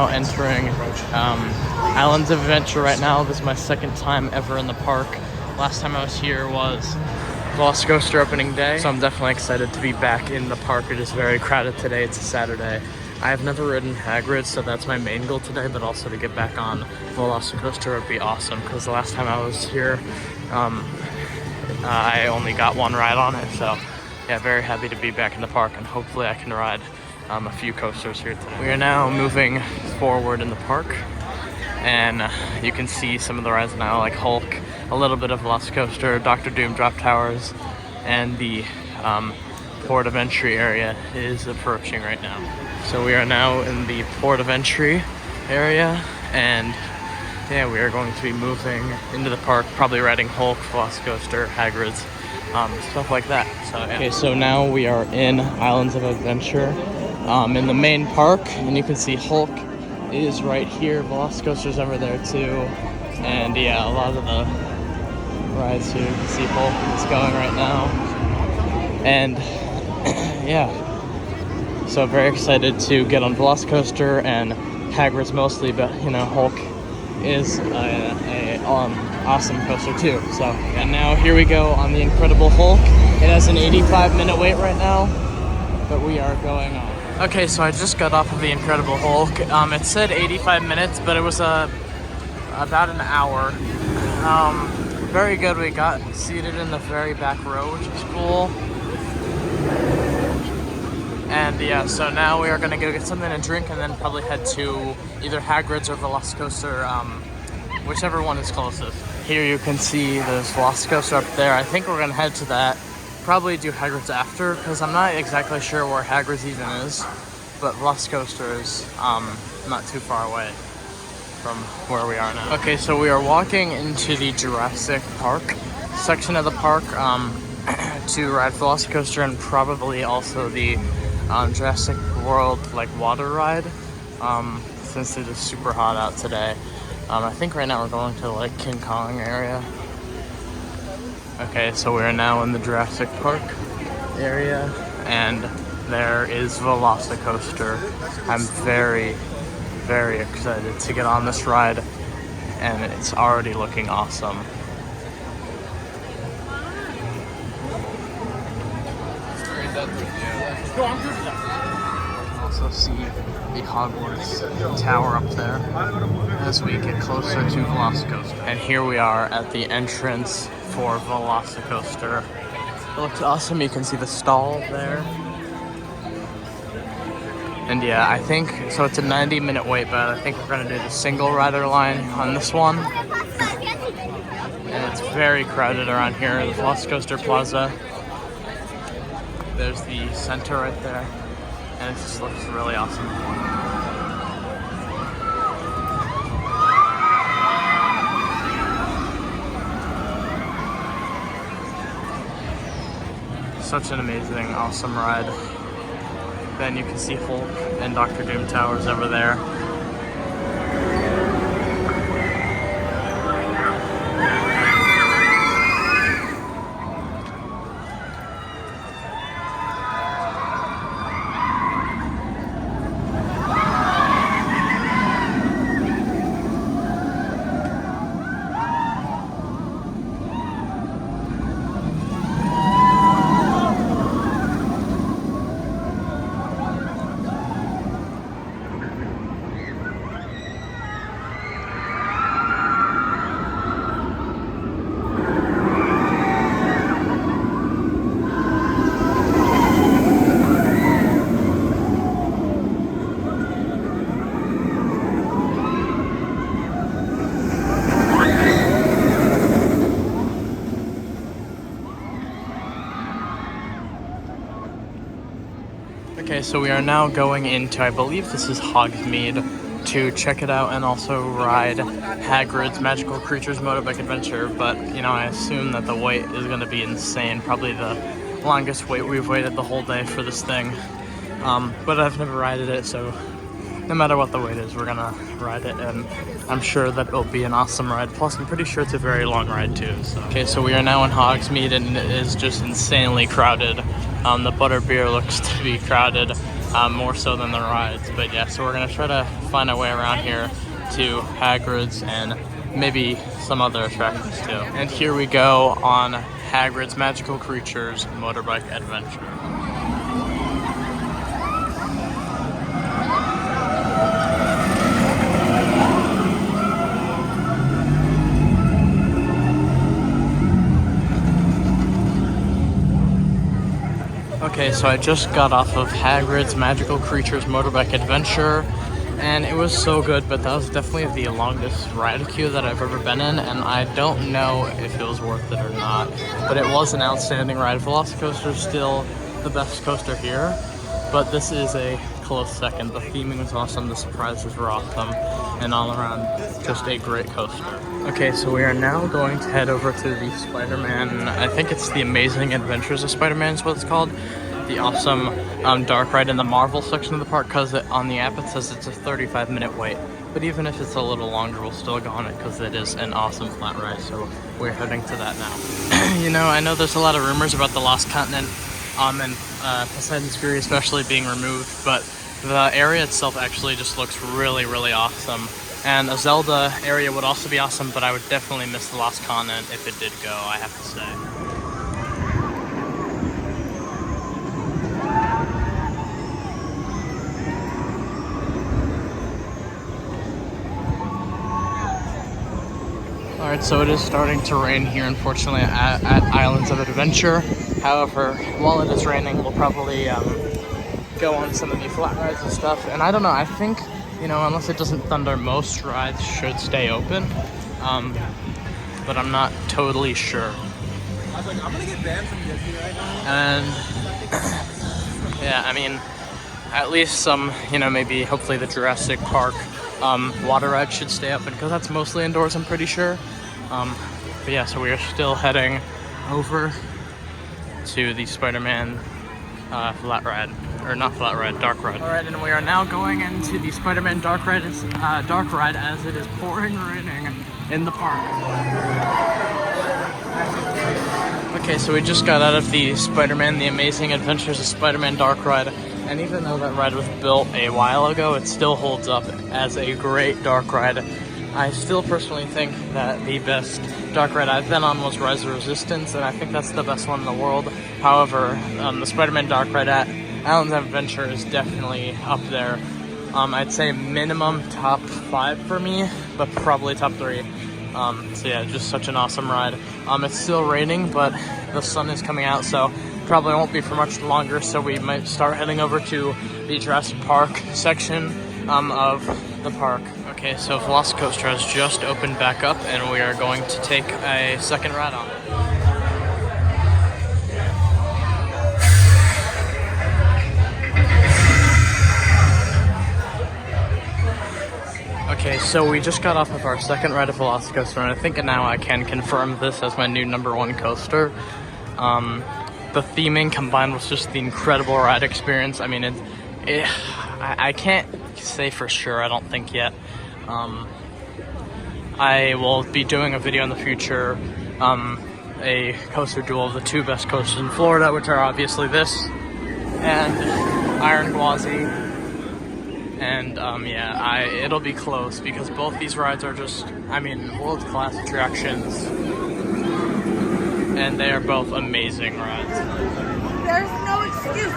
now entering Islands of Adventure right now. This is my second time ever in the park. Last time I was here was Velocicoaster opening day, so I'm definitely excited to be back in the park. It is very crowded today. It's a Saturday. I have never ridden Hagrid, so that's my main goal today, but also to get back on Velocicoaster would be awesome, because the last time I was here, I only got one ride on it, so yeah, very happy to be back in the park, and hopefully I can ride a few coasters here today. We are now moving forward in the park, and you can see some of the rides now, like Hulk, a little bit of Velocicoaster, Dr. Doom Drop Towers, and the port of entry area is approaching right now. So we are now in the port of entry area, and yeah, we are going to be moving into the park, probably riding Hulk, Velocicoaster, Hagrid's, stuff like that. So yeah. Okay, so now we are in Islands of Adventure, in the main park, and you can see Hulk is right here. Velocicoaster's over there too, and yeah, a lot of the rides here. You can see Hulk is going right now, and yeah. So very excited to get on Velocicoaster, and Hagrid's mostly, but you know, Hulk is a awesome coaster too. So and now here we go on the Incredible Hulk. It has an 85-minute wait right now, but we are going on. Okay, so I just got off of the Incredible Hulk. It said 85 minutes, but it was about an hour. Very good. We got seated in the very back row, which is cool. And yeah, so now we are gonna go get something to drink and then probably head to either Hagrid's or Velocicoaster, whichever one is closest. Here you can see there's Velocicoaster up there. I think we're gonna head to that. Probably do Hagrid's after, because I'm not exactly sure where Hagrid's even is, but Velocicoaster is not too far away from where we are now. Okay, so we are walking into the Jurassic Park section of the park to ride Velocicoaster, and probably also the Jurassic World water ride, since it is super hot out today. I think right now we're going to King Kong area. Okay, so we are now in the Jurassic Park area, and there is Velocicoaster. I'm very, very excited to get on this ride, and it's already looking awesome. Also see the Hogwarts tower up there as we get closer to Velocicoaster. And here we are at the entrance for Velocicoaster. It looks awesome. You can see the stall there. And yeah, I think, so it's a 90-minute wait, but I think we're gonna do the single rider line on this one. And it's very crowded around here, the Velocicoaster Plaza. There's the center right there, and it just looks really awesome. Such an amazing, awesome ride. Then you can see Hulk and Dr. Doom Towers over there. Okay, so we are now going into, I believe this is Hogsmeade, to check it out and also ride Hagrid's Magical Creatures Motorbike Adventure, but you know, I assume that the wait is going to be insane, probably the longest wait we've waited the whole day for this thing, but I've never ridden it, so no matter what the wait is, we're gonna ride it, and I'm sure that it'll be an awesome ride. Plus, I'm pretty sure it's a very long ride too. So. Okay, so we are now in Hogsmeade, and it is just insanely crowded. The butterbeer looks to be crowded. more so than the rides. But yeah, so we're gonna try to find our way around here to Hagrid's and maybe some other attractions too. And here we go on Hagrid's Magical Creatures Motorbike Adventure. Okay, so I just got off of Hagrid's Magical Creatures Motorbike Adventure, and it was so good, but that was definitely the longest ride queue that I've ever been in, and I don't know if it was worth it or not, but it was an outstanding ride. Velocicoaster is still the best coaster here, but this is a close second. The theming was awesome, the surprises were awesome, and all around, just a great coaster. Okay, so we are now going to head over to the Spider-Man, I think it's the Amazing Adventures of Spider-Man is what it's called. The awesome dark ride in the Marvel section of the park, because on the app it says it's a 35-minute wait. But even if it's a little longer, we'll still go on it because it is an awesome flat ride, so we're heading to that now. You know, I know there's a lot of rumors about the Lost Continent and Poseidon's Fury especially being removed, but the area itself actually just looks really, really awesome. And a Zelda area would also be awesome, but I would definitely miss the Lost Continent if it did go, I have to say. Alright, so it is starting to rain here, unfortunately, at Islands of Adventure. However, while it is raining, we'll probably go on some of the flat rides and stuff. And I don't know, I think, you know, unless it doesn't thunder, most rides should stay open. But I'm not totally sure. I was like, I'm gonna get banned from Disney right now. And yeah, I mean, at least some, you know, maybe hopefully the Jurassic Park water ride should stay open because that's mostly indoors, I'm pretty sure. But yeah, so we are still heading over to the Spider-Man flat ride, or not flat ride, dark ride. All right, and we are now going into the Spider-Man dark ride as it is pouring raining in the park. Okay, so we just got out of the Spider-Man, The Amazing Adventures of Spider-Man dark ride. And even though that ride was built a while ago, it still holds up as a great dark ride. I still personally think that the best dark ride I've been on was Rise of Resistance, and I think that's the best one in the world. However, the Spider-Man dark ride at Islands of Adventure is definitely up there. I'd say minimum top 5 for me, but probably top 3. So yeah, just such an awesome ride. It's still raining, but the sun is coming out, so probably won't be for much longer, so we might start heading over to the Jurassic Park section of the park. Okay, so Velocicoaster has just opened back up, and we are going to take a second ride on it. Okay, so we just got off of our second ride of Velocicoaster, and I think now I can confirm this as my new #1 coaster. The theming combined with just the incredible ride experience. I mean, I can't say for sure, I don't think yet. I will be doing a video in the future, a coaster duel of the 2 best coasters in Florida, which are obviously this and Iron Gwazi. And yeah, it'll be close because both these rides are just, I mean, world-class attractions. And they are both amazing rides. There's no excuse.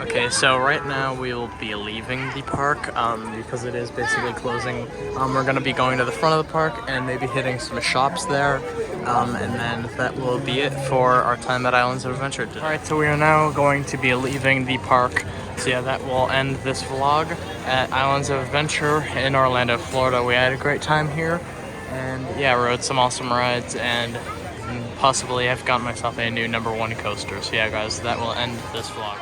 Okay, so right now we will be leaving the park because it is basically closing. We're going to be going to the front of the park and maybe hitting some shops there, and then that will be it for our time at Islands of Adventure today. Alright, so we are now going to be leaving the park. So yeah, that will end this vlog at Islands of Adventure in Orlando, Florida. We had a great time here, and yeah, rode some awesome rides, and possibly I've gotten myself a new #1 coaster. So yeah, guys, that will end this vlog.